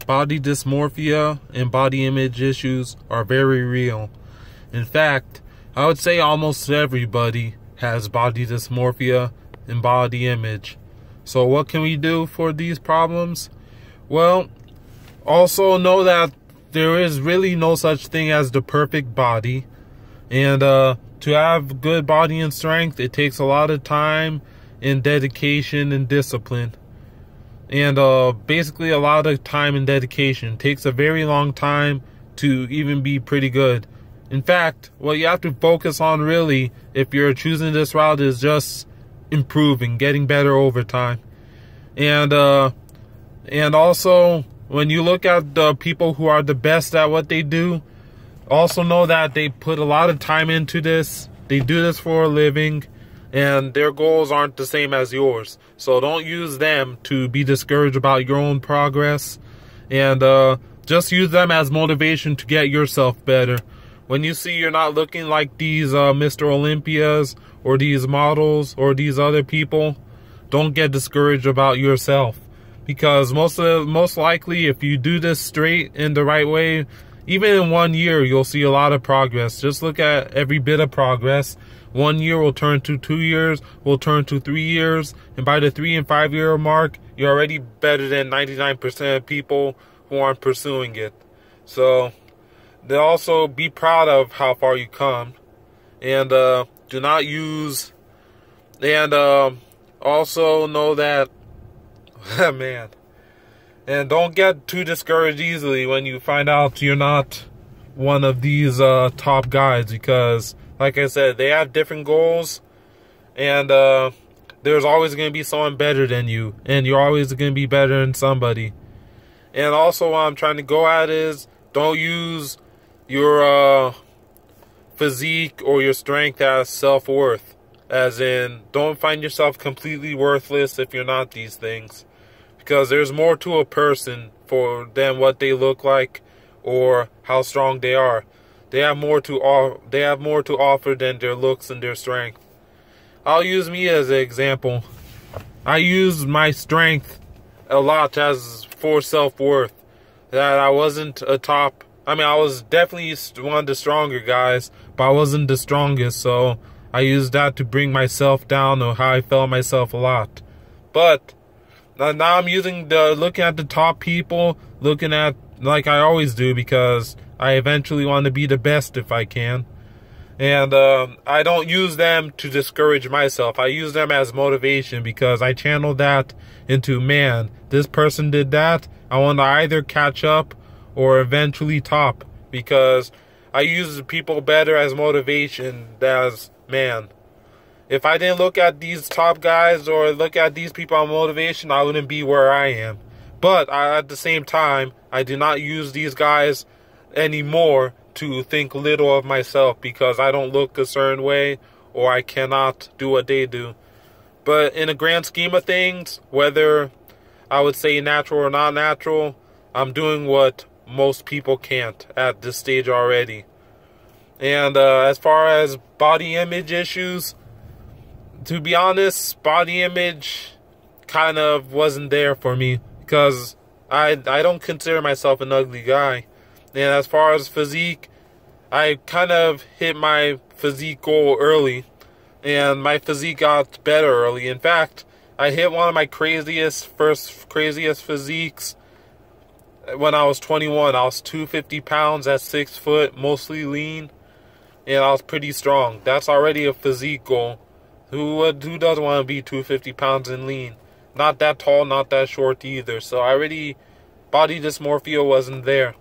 body dysmorphia and body image issues are very real. In fact, I would say almost everybody has body dysmorphia and body image. So what can we do for these problems? Well, also know that there is really no such thing as the perfect body. And to have good body and strength, it takes a lot of time and dedication and discipline. And basically a lot of time and dedication. It takes a very long time to even be pretty good. In fact, what you have to focus on really, if you're choosing this route, is just improving, getting better over time. And also, when you look at the people who are the best at what they do, also know that they put a lot of time into this. They do this for a living, and their goals aren't the same as yours. So don't use them to be discouraged about your own progress. And just use them as motivation to get yourself better. When you see you're not looking like these Mr. Olympias or these models or these other people, don't get discouraged about yourself. Because most likely, if you do this straight in the right way, even in 1 year, you'll see a lot of progress. Just look at every bit of progress. 1 year will turn to 2 years, will turn to 3 years. And by the 3 and 5 year mark, you're already better than 99% of people who aren't pursuing it. So, they also be proud of how far you come. And do not use... And also know that... man... And don't get too discouraged easily when you find out you're not one of these top guys, because, like I said, they have different goals, and there's always going to be someone better than you, and you're always going to be better than somebody. And also, what I'm trying to go at is, don't use your physique or your strength as self-worth. As in, don't find yourself completely worthless if you're not these things. Because there's more to a person than what they look like or how strong they are. They have more to offer than their looks and their strength. I'll use me as an example. I use my strength a lot as for self-worth. That I wasn't a top. I mean, I was definitely one of the stronger guys, but I wasn't the strongest. So I used that to bring myself down, or how I felt myself a lot. But now I'm using looking at the top people, looking at, like I always do, because I eventually want to be the best if I can. And I don't use them to discourage myself. I use them as motivation, because I channel that into, man, this person did that. I want to either catch up or eventually top, because I use people better as motivation as, man, if I didn't look at these top guys or look at these people on motivation, I wouldn't be where I am. But at the same time, I do not use these guys anymore to think little of myself, because I don't look a certain way or I cannot do what they do. But in the grand scheme of things, whether I would say natural or not natural, I'm doing what most people can't at this stage already. And as far as body image issues, to be honest, body image kind of wasn't there for me, because I don't consider myself an ugly guy. And as far as physique, I kind of hit my physique goal early, and my physique got better early. In fact, I hit one of my craziest physiques when I was 21. I was 250 pounds at 6 foot, mostly lean, and I was pretty strong. That's already a physique goal. Who doesn't want to be 250 pounds and lean? Not that tall, not that short either. So body dysmorphia wasn't there.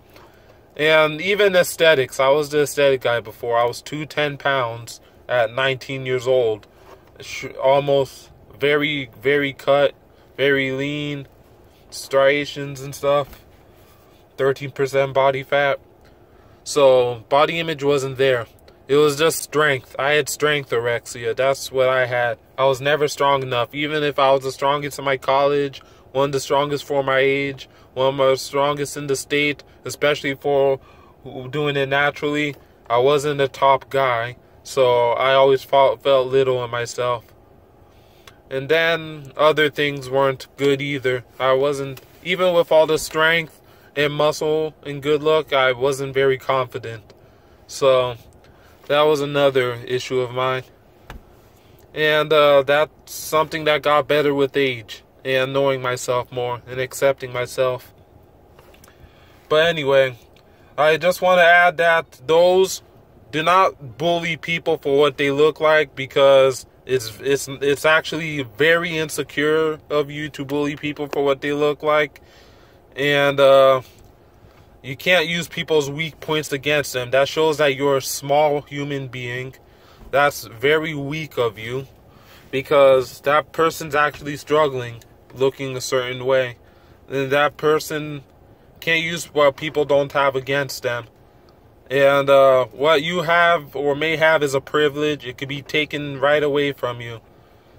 And even aesthetics, I was the aesthetic guy before. I was 210 pounds at 19 years old. Almost very, very cut, very lean, striations and stuff. 13% body fat. So body image wasn't there. It was just strength. I had strengthorexia. That's what I had. I was never strong enough. Even if I was the strongest in my college, one of the strongest for my age, one of the strongest in the state, especially for doing it naturally, I wasn't a top guy. So I always felt little in myself. And then other things weren't good either. I wasn't, even with all the strength and muscle and good look, I wasn't very confident. So that was another issue of mine. And that's something that got better with age and knowing myself more and accepting myself. But anyway, I just want to add that those do not bully people for what they look like, because it's actually very insecure of you to bully people for what they look like. And you can't use people's weak points against them. That shows that you're a small human being. That's very weak of you, because that person's actually struggling, looking a certain way. And that person can't use what people don't have against them. And what you have or may have is a privilege. It could be taken right away from you.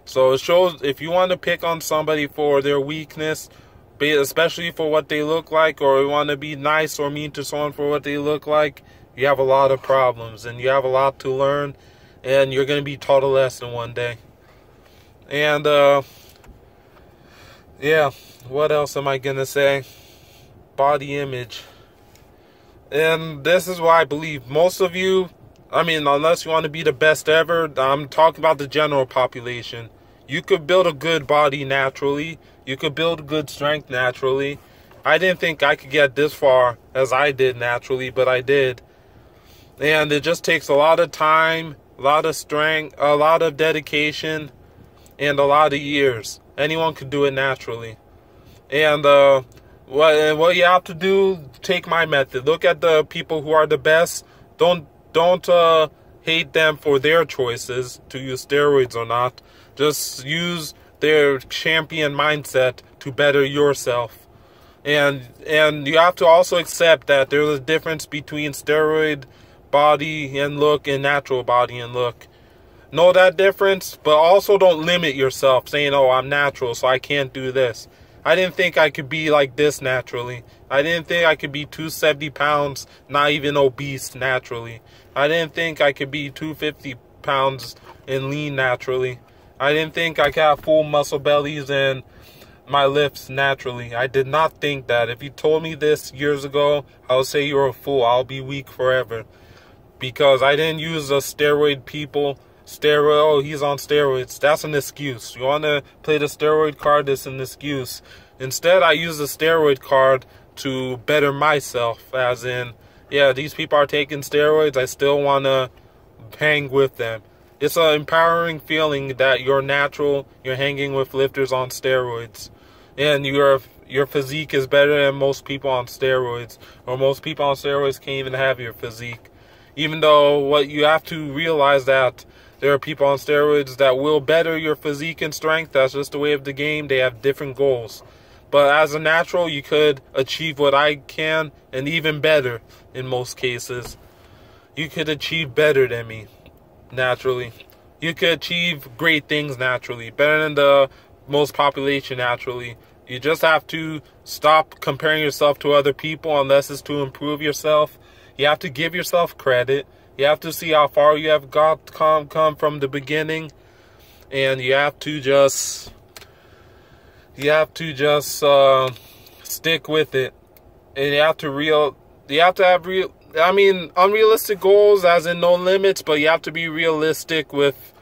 So it shows, if you want to pick on somebody for their weakness, especially for what they look like, or you want to be nice or mean to someone for what they look like, you have a lot of problems and you have a lot to learn, and you're going to be taught a lesson one day. And yeah, what else am I going to say? Body image. And this is why I believe most of you, I mean, unless you want to be the best ever, I'm talking about the general population. You could build a good body naturally. You could build good strength naturally. I didn't think I could get this far as I did naturally, but I did. And it just takes a lot of time, a lot of strength, a lot of dedication, and a lot of years. Anyone could do it naturally. And what you have to do, take my method. Look at the people who are the best. Don't hate them for their choices to use steroids or not. Just use their champion mindset to better yourself. And you have to also accept that there's a difference between steroid body and look and natural body and look. Know that difference, but also don't limit yourself saying, oh, I'm natural, so I can't do this. I didn't think I could be like this naturally. I didn't think I could be 270 pounds, not even obese naturally. I didn't think I could be 250 pounds and lean naturally. I didn't think I could have full muscle bellies and my lifts naturally. I did not think that. If you told me this years ago, I would say you're a fool. I'll be weak forever. Because I didn't use the steroid people. Oh, he's on steroids. That's an excuse. You want to play the steroid card? That's an excuse. Instead, I use the steroid card to better myself. As in, yeah, these people are taking steroids. I still want to hang with them. It's an empowering feeling that you're natural. You're hanging with lifters on steroids. And your physique is better than most people on steroids. Or most people on steroids can't even have your physique. Even though what you have to realize that there are people on steroids that will better your physique and strength. That's just the way of the game. They have different goals. But as a natural, you could achieve what I can and even better in most cases. You could achieve better than me naturally. You could achieve great things naturally, better than the most population naturally. You just have to stop comparing yourself to other people unless it's to improve yourself. You have to give yourself credit. You have to see how far you have come from the beginning, and you have to just stick with it. And you have to unrealistic goals, as in no limits, but you have to be realistic with.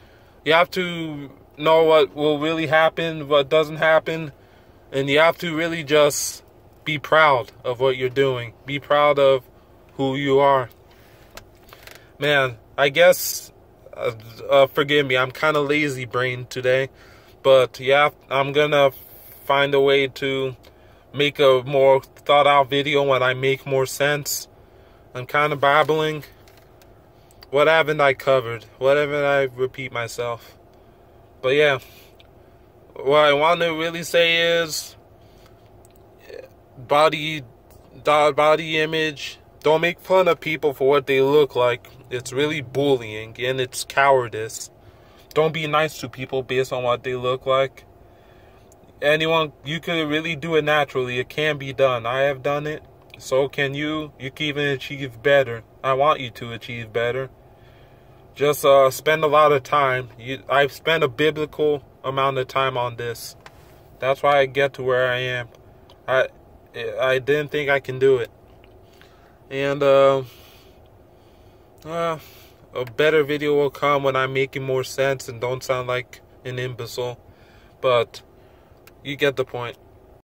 You have to know what will really happen, what doesn't happen, and you have to really just be proud of what you're doing. Be proud of who you are. Man, I guess, forgive me, I'm kind of lazy brain today. But yeah, I'm gonna find a way to make a more thought out video when I make more sense. I'm kind of babbling. What haven't I covered? What haven't I repeat myself? But yeah, what I want to really say is body image. Don't make fun of people for what they look like. It's really bullying and it's cowardice. Don't be nice to people based on what they look like. You could really do it naturally. It can be done. I have done it. So can you. You can even achieve better. I want you to achieve better. Just spend a lot of time. I've spent a biblical amount of time on this. That's why I get to where I am. I didn't think I can do it. And a better video will come when I'm making more sense and don't sound like an imbecile. But you get the point.